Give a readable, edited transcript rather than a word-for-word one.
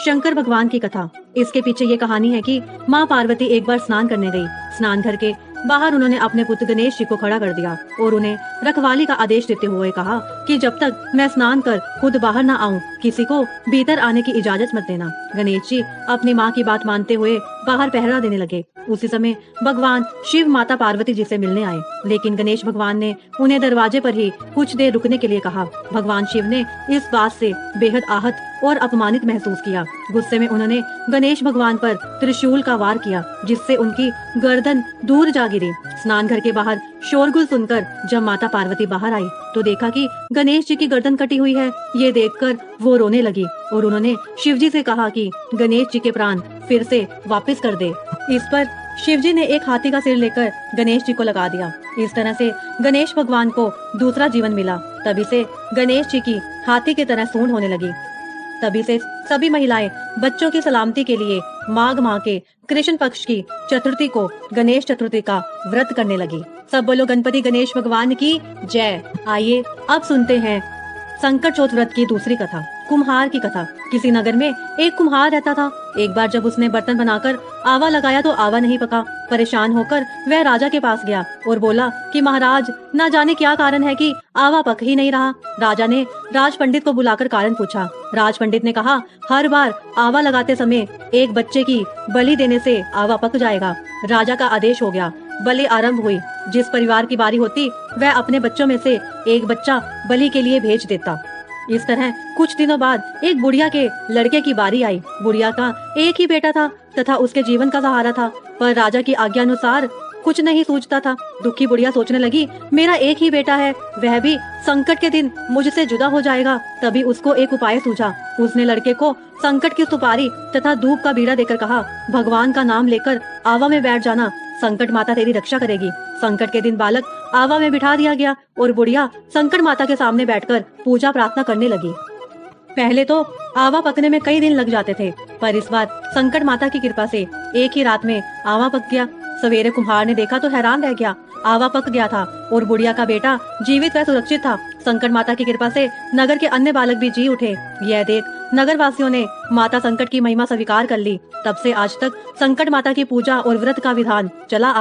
शंकर भगवान की कथा। इसके पीछे ये कहानी है कि माँ पार्वती एक बार स्नान करने गई। स्नान घर के बाहर उन्होंने अपने पुत्र गणेश जी को खड़ा कर दिया और उन्हें रखवाली का आदेश देते हुए कहा कि जब तक मैं स्नान कर खुद बाहर न आऊं, किसी को भीतर आने की इजाजत मत देना। गणेश जी अपनी माँ की बात मानते हुए बाहर पहरा देने लगे। उसी समय भगवान शिव माता पार्वती जी से मिलने आए, लेकिन गणेश भगवान ने उन्हें दरवाजे पर ही कुछ देर रुकने के लिए कहा। भगवान शिव ने इस बात से बेहद आहत और अपमानित महसूस किया। गुस्से में उन्होंने गणेश भगवान पर त्रिशूल का वार किया, जिससे उनकी गर्दन दूर जा गिरी। स्नान घर के बाहर शोरगुल सुनकर जब माता पार्वती बाहर आई तो देखा कि गणेश जी की गर्दन कटी हुई है। ये देखकर वो रोने लगी और उन्होंने शिव जी से कहा कि गणेश जी के प्राण फिर से वापस कर दे। इस पर शिव जी ने एक हाथी का सिर लेकर गणेश जी को लगा दिया। इस तरह से गणेश भगवान को दूसरा जीवन मिला। तभी से गणेश जी की हाथी की तरह सूंड होने लगी। तभी से सभी महिलाएं बच्चों की सलामती के लिए माघ माह के कृष्ण पक्ष की चतुर्थी को गणेश चतुर्थी का व्रत करने लगी। सब बोलो गणपति गणेश भगवान की जय। आइए अब सुनते हैं संकट चौथ व्रत की दूसरी कथा, कुम्हार की कथा। किसी नगर में एक कुम्हार रहता था। एक बार जब उसने बर्तन बनाकर आवा लगाया तो आवा नहीं पका। परेशान होकर वह राजा के पास गया और बोला कि महाराज, न जाने क्या कारण है कि आवा पक ही नहीं रहा। राजा ने राज पंडित को बुलाकर कारण पूछा। राज पंडित ने कहा, हर बार आवा लगाते समय एक बच्चे की बलि देने से आवा पक जाएगा। राजा का आदेश हो गया। बलि आरंभ हुई। जिस परिवार की बारी होती वह अपने बच्चों में से एक बच्चा बलि के लिए भेज देता। इस तरह कुछ दिनों बाद एक बुढ़िया के लड़के की बारी आई। बुढ़िया का एक ही बेटा था तथा उसके जीवन का सहारा था, पर राजा की आज्ञा अनुसार कुछ नहीं सूझता था। दुखी बुढ़िया सोचने लगी, मेरा एक ही बेटा है, वह भी संकट के दिन मुझसे जुदा हो जाएगा। तभी उसको एक उपाय सूझा। उसने लड़के को संकट की सुपारी तथा धूप का बीड़ा देकर कहा, भगवान का नाम लेकर आवा में बैठ जाना, संकट माता तेरी रक्षा करेगी। संकट के दिन बालक आवा में बिठा दिया गया और बुढ़िया संकट माता के सामने बैठकर पूजा प्रार्थना करने लगी। पहले तो आवा पकने में कई दिन लग जाते थे, पर इस बार संकट माता की कृपा से एक ही रात में आवा पक गया। सवेरे कुम्हार ने देखा तो हैरान रह गया। आवा पक गया था और बुढ़िया का बेटा जीवित व सुरक्षित था। संकट माता की कृपा से नगर के अन्य बालक भी जी उठे। यह देख नगर वासियों ने माता संकट की महिमा स्वीकार कर ली। तब से आज तक संकट माता की पूजा और व्रत का विधान चला आ रहा।